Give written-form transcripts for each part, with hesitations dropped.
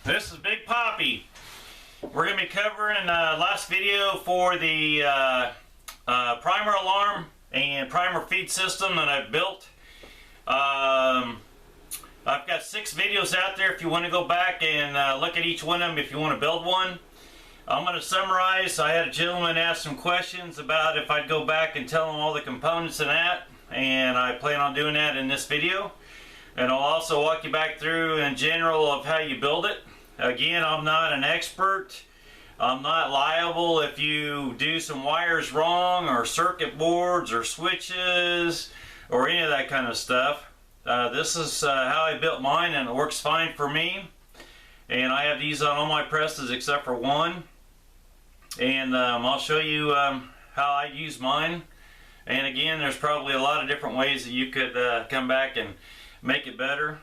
This is Big Poppy. We're going to be covering last video for the primer alarm and primer feed system that I've built. I've got 6 videos out there if you want to go back and look at each one of them if you want to build one. I'm going to summarize. I had a gentleman ask some questions about if I'd go back and tell him all the components in that, and I plan on doing that in this video. And I'll also walk you back through in general of how you build it. Again, I'm not an expert. I'm not liable if you do some wires wrong or circuit boards or switches or any of that kind of stuff. This is how I built mine, and it works fine for me. And I have these on all my presses except for one. And I'll show you how I use mine. And again, there's probably a lot of different ways that you could come back and make it better.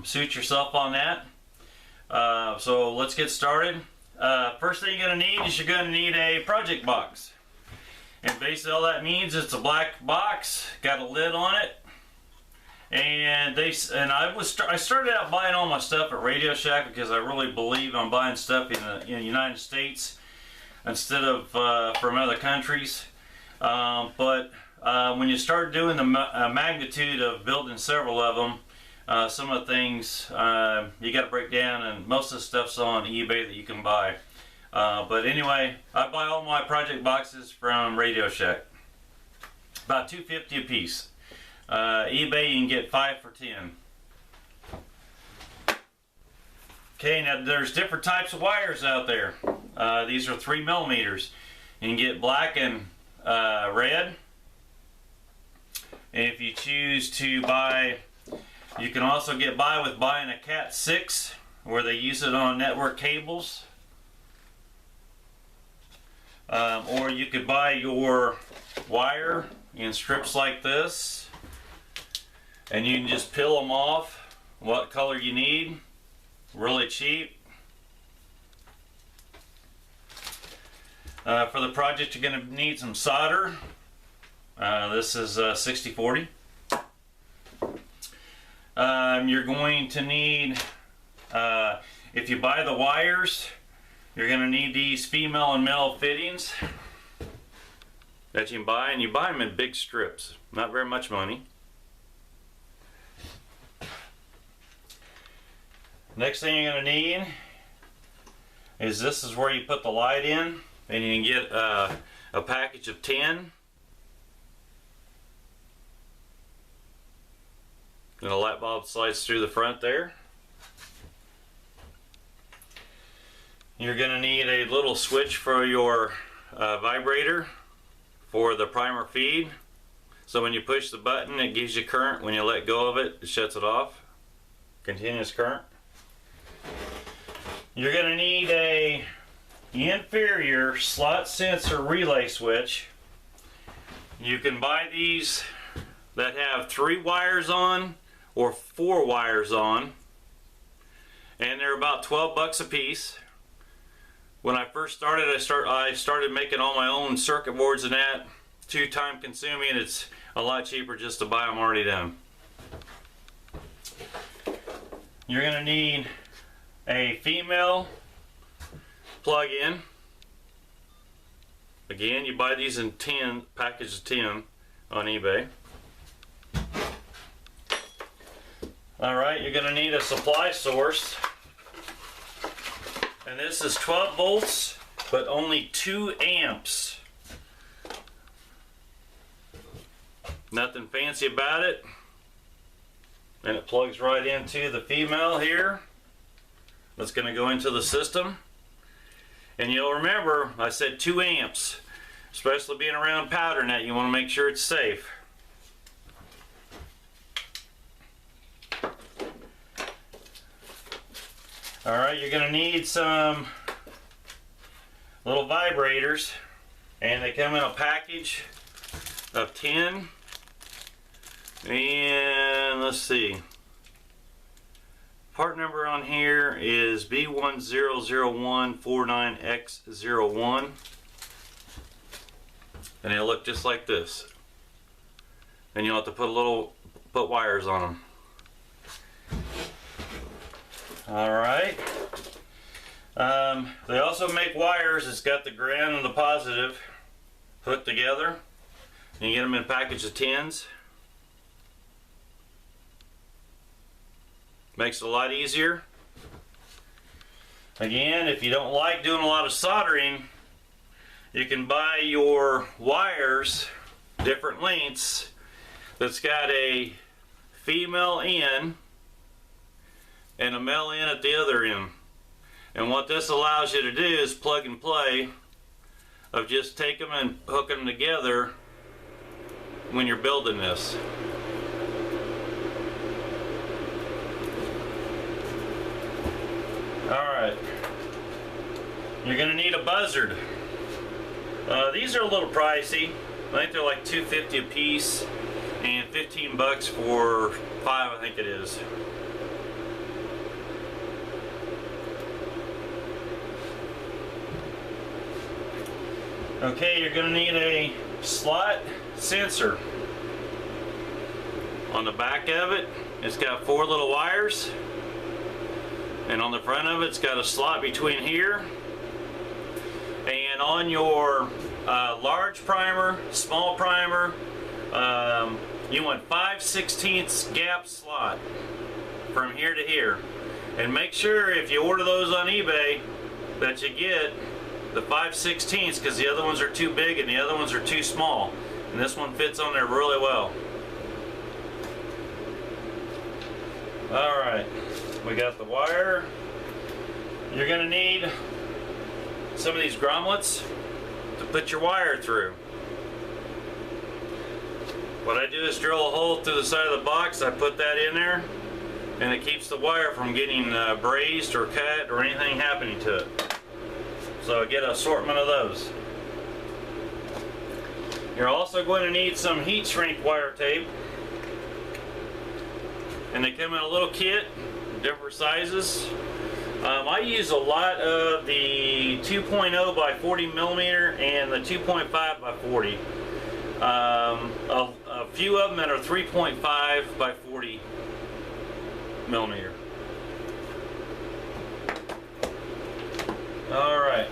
Suit yourself on that. So let's get started. First thing you're going to need is you're going to need a project box. And basically all that means it's a black box, got a lid on it. And I started out buying all my stuff at Radio Shack because I really believe I'm buying stuff in the United States instead of from other countries. But when you start doing the magnitude of building several of them, some of the things you got to break down, and most of the stuff's on eBay that you can buy. But anyway, I buy all my project boxes from Radio Shack. About $2.50 a piece. eBay you can get 5 for $10. Okay, now there's different types of wires out there. These are 3 millimeters. You can get black and red. And if you choose to buy, you can also get by with buying a Cat 6 where they use it on network cables. Or you could buy your wire in strips like this, and you can just peel them off what color you need. Really cheap. For the project you're going to need some solder. This is 6040. You're going to need, if you buy the wires, you're going to need these female and male fittings that you can buy, and you buy them in big strips. Not very much money. Next thing you're going to need is this is where you put the light in, and you can get a package of 10. And the light bulb slides through the front there. You're going to need a little switch for your vibrator for the primer feed. So when you push the button, it gives you current. When you let go of it, it shuts it off. Continuous current. You're going to need a inferior slot sensor relay switch. You can buy these that have 3 wires on or 4 wires on, and they're about 12 bucks a piece. When I first started, I started making all my own circuit boards and that. Too time consuming. It's a lot cheaper just to buy them already done. You're going to need a female plug-in. Again, you buy these in 10 packages of 10 on eBay. Alright, you're going to need a supply source. And this is 12 volts, but only 2 amps. Nothing fancy about it. And it plugs right into the female here. That's going to go into the system. And you'll remember, I said 2 amps. Especially being around powder net, you want to make sure it's safe. Alright, you're going to need some little vibrators, and they come in a package of 10. And let's see, part number on here is B100149X01, and they'll look just like this, and you'll have to put wires on them. Alright, They also make wires that's got the ground and the positive hooked together. And you get them in a package of 10s. Makes it a lot easier. Again, if you don't like doing a lot of soldering, you can buy your wires different lengths that's got a female end and a male end at the other end. And what this allows you to do is plug and play of just take them and hook them together when you're building this. Alright, you're going to need a buzzard. These are a little pricey. I think they're like $2.50 a piece and 15 bucks for 5, I think it is. Okay, you're going to need a slot sensor. On the back of it, it's got 4 little wires. And on the front of it, it's got a slot between here. And on your large primer, small primer, you want 5/16 gap slot from here to here. And make sure if you order those on eBay that you get the 5/16 because the other ones are too big and the other ones are too small. And this one fits on there really well. Alright, we got the wire. You're going to need some of these grommets to put your wire through. What I do is drill a hole through the side of the box, I put that in there, and it keeps the wire from getting brazed or cut or anything happening to it. So I get an assortment of those. You're also going to need some heat shrink wire tape. And they come in a little kit, different sizes. I use a lot of the 2.0 by 40 millimeter and the 2.5 by 40. A few of them that are 3.5 by 40 millimeter. Alright,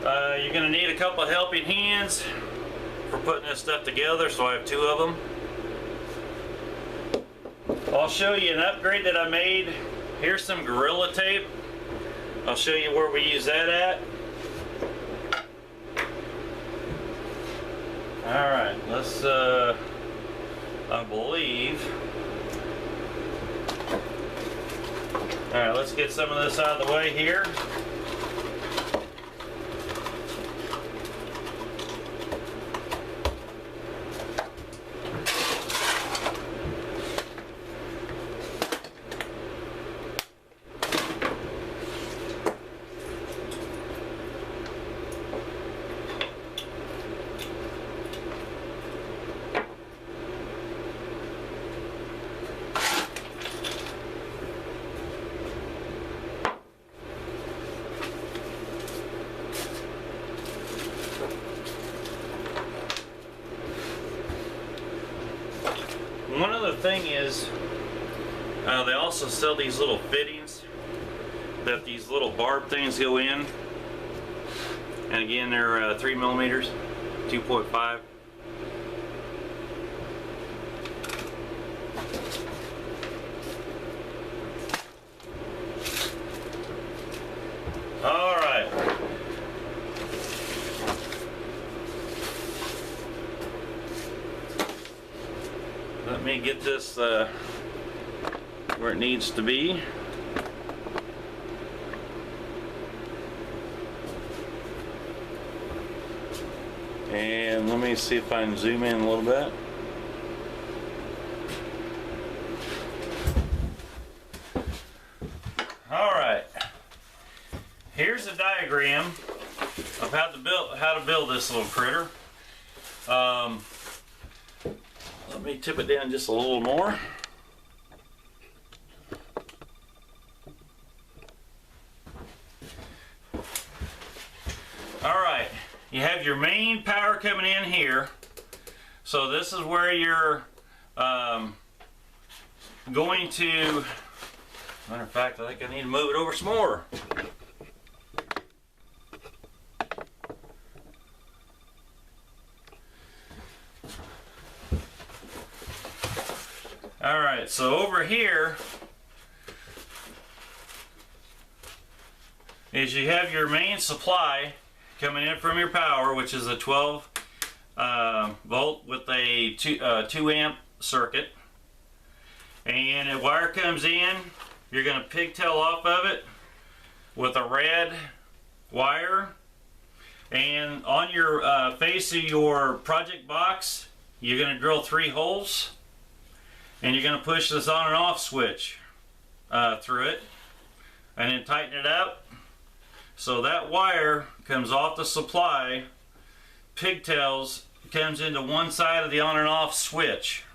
you're going to need a couple of helping hands for putting this stuff together, so I have 2 of them. I'll show you an upgrade that I made. Here's some Gorilla Tape. I'll show you where we use that at. Alright, let's, I believe. Alright, let's get some of this out of the way here. One other thing is, they also sell these little fittings that these little barb things go in. And again, they're 3 millimeters, 2.5. All right. Let me get this where it needs to be. And let me see if I can zoom in a little bit. Alright. Here's a diagram of how to build this little critter. Let me tip it down just a little more. Alright, you have your main power coming in here. So this is where you're going to, matter of fact, I think I need to move it over some more. Alright, so over here is you have your main supply coming in from your power, which is a 12 volt with a 2 amp circuit. And a wire comes in, you're going to pigtail off of it with a red wire. And on your face of your project box, you're going to drill 3 holes. And you're going to push this on and off switch through it. And then tighten it up. So that wire comes off the supply, pigtails, comes into one side of the on and off switch.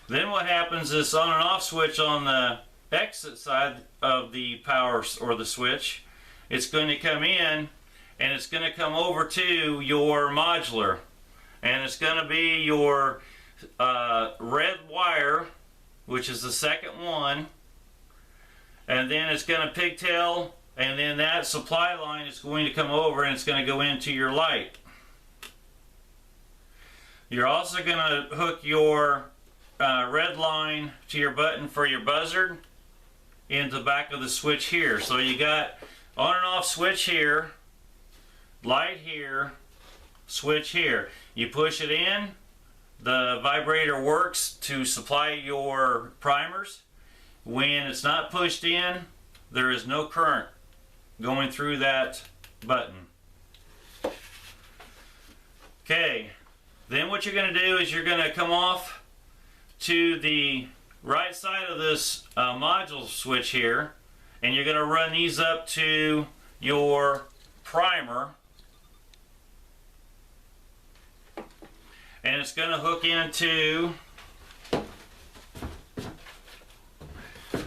Then what happens is on and off switch on the exit side of the power or the switch, it's going to come in and it's going to come over to your modular. And it's going to be your red wire, which is the second one. And then it's going to pigtail, and then that supply line is going to come over and it's going to go into your light. You're also going to hook your red line to your button for your buzzard into the back of the switch here. So you got on and off switch here, light here, switch here. You push it in, the vibrator works to supply your primers. When it's not pushed in, there is no current going through that button. Okay, then what you're going to do is you're going to come off to the right side of this module switch here, and you're going to run these up to your primer, and it's going to hook into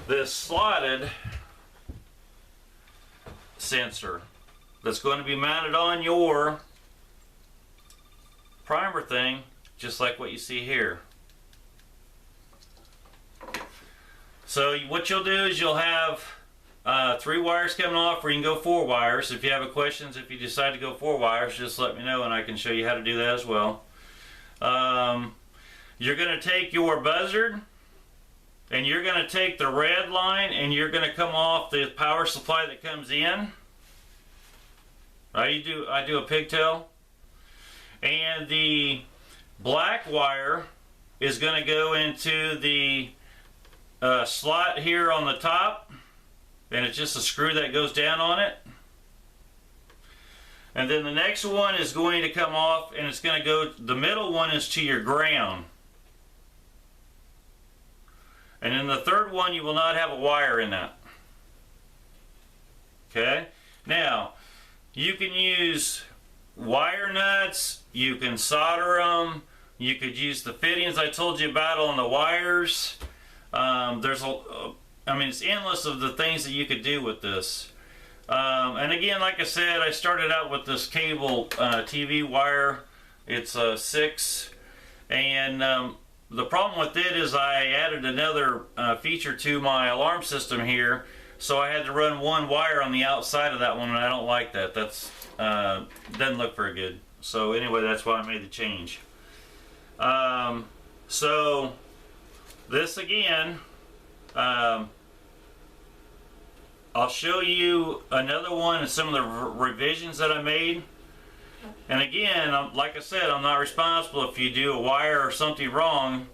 this slotted sensor that's going to be mounted on your primer thing, just like what you see here. So what you'll do is you'll have 3 wires coming off, or you can go 4 wires. If you have questions, if you decide to go 4 wires, just let me know and I can show you how to do that as well. You're going to take your buzzard and you're going to take the red line and you're going to come off the power supply that comes in. I do a pigtail. And the black wire is going to go into the slot here on the top, and it's just a screw that goes down on it. And then the next one is going to come off, and it's going to go, the middle one is to your ground. And then the third one, you will not have a wire in that. Okay? Now, you can use wire nuts, you can solder them, you could use the fittings I told you about on the wires. It's endless of the things that you could do with this. And again, like I said, I started out with this cable TV wire. It's a 6, and the problem with it is I added another feature to my alarm system here, so I had to run 1 wire on the outside of that one, and I don't like that. That's doesn't look very good. So anyway, that's why I made the change. So this again, I'll show you another one and some of the revisions that I made. And again, like I said, I'm not responsible if you do a wire or something wrong.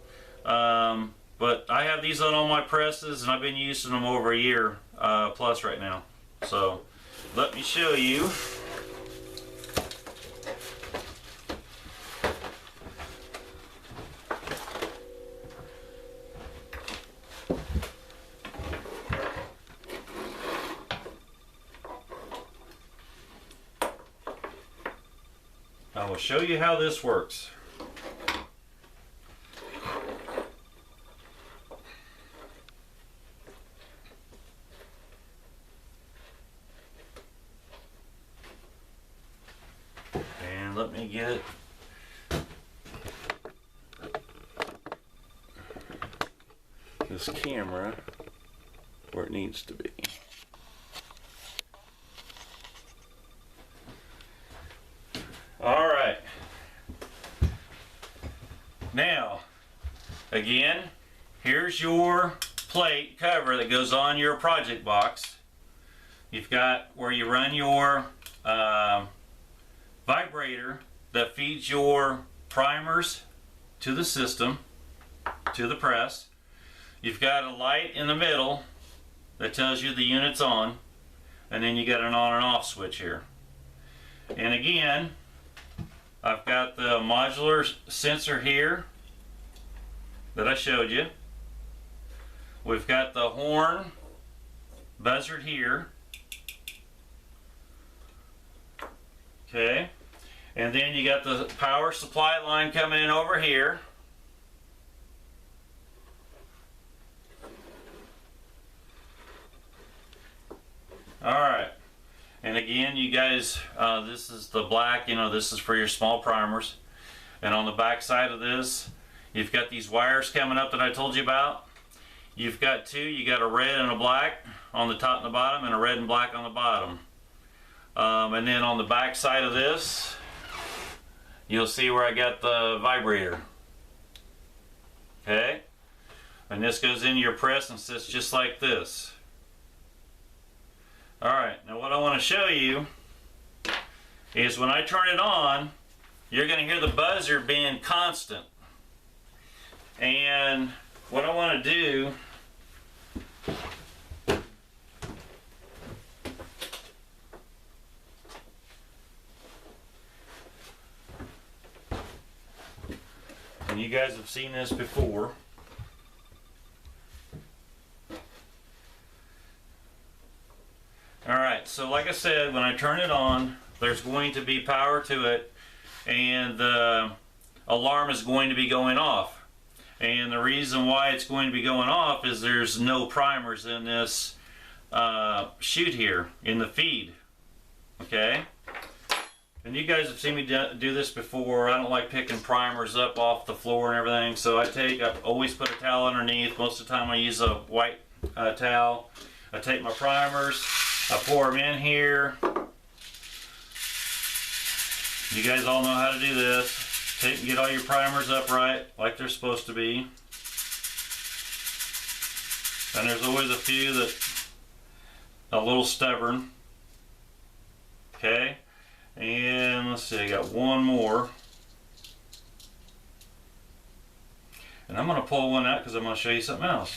But I have these on all my presses, and I've been using them over a year plus right now. So let me show you. I will show you how this works. And let me get this camera where it needs to be. Alright, now again, here's your plate cover that goes on your project box. You've got where you run your vibrator that feeds your primers to the system, to the press. You've got a light in the middle that tells you the unit's on, and then you got an on and off switch here. And again, I've got the modular sensor here that I showed you. We've got the horn buzzard here. Okay, and then you got the power supply line coming in over here. Alright, and again, you guys, this is the black, this is for your small primers. And on the back side of this, you've got these wires coming up that I told you about. You've got two, you got a red and a black on the top and the bottom, and a red and black on the bottom. And then on the back side of this, you'll see where I got the vibrator. Okay? And this goes into your press and sits just like this. Alright, now what I want to show you is when I turn it on, you're going to hear the buzzer being constant. And what I want to do and you guys have seen this before. Alright, so like I said, when I turn it on, there's going to be power to it, and the alarm is going to be going off. And the reason why it's going to be going off is there's no primers in this chute here, in the feed. Okay? And you guys have seen me do this before. I don't like picking primers up off the floor and everything, so I always put a towel underneath. Most of the time I use a white towel. I take my primers, I pour them in here. You guys all know how to do this. Get all your primers upright like they're supposed to be. And there's always a few that a little stubborn. Okay, and let's see, I got one more. And I'm going to pull one out because I'm going to show you something else.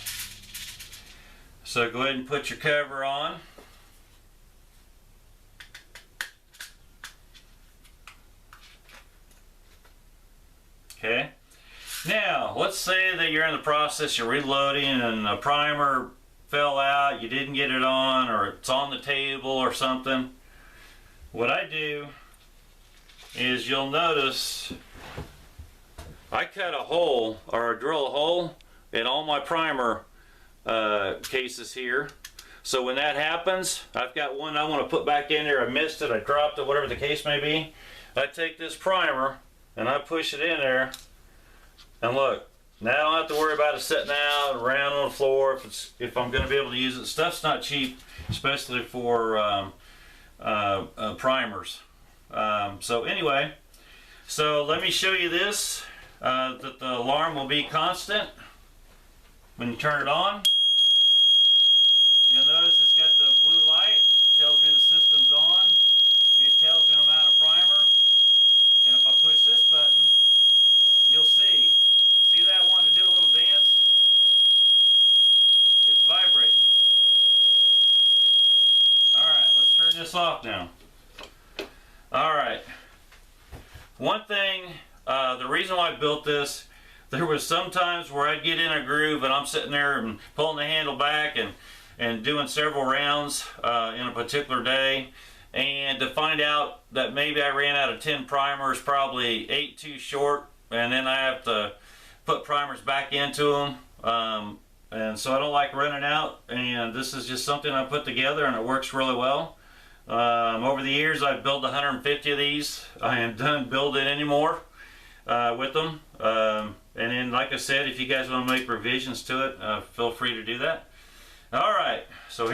So go ahead and put your cover on. Okay. Now, let's say that you're in the process, you're reloading and a primer fell out, you didn't get it on, or it's on the table or something. What I do is you'll notice I cut a hole, or drill a hole in all my primer cases here. So when that happens, I've got one I want to put back in there. I missed it, I dropped it, whatever the case may be. I take this primer and I push it in there, and look, now I don't have to worry about it sitting out around on the floor if I'm going to be able to use it. Stuff's not cheap, especially for primers. So anyway, so let me show you this, that the alarm will be constant when you turn it on. You'll notice it's got the blue light, tells me the system's on. It tells me I'm out of primer. And if I push this button, you'll see that wanting to do a little dance? It's vibrating. Alright, let's turn this off now. Alright. One thing, the reason why I built this, there was some times where I'd get in a groove and I'm sitting there and pulling the handle back and doing several rounds in a particular day, and to find out that maybe I ran out of 10 primers, probably 8 too short, and then I have to put primers back into them, and so I don't like running out, and this is just something I put together and it works really well. Over the years I've built 150 of these. I am done building anymore with them, and then like I said, if you guys want to make revisions to it, feel free to do that. Alright, so here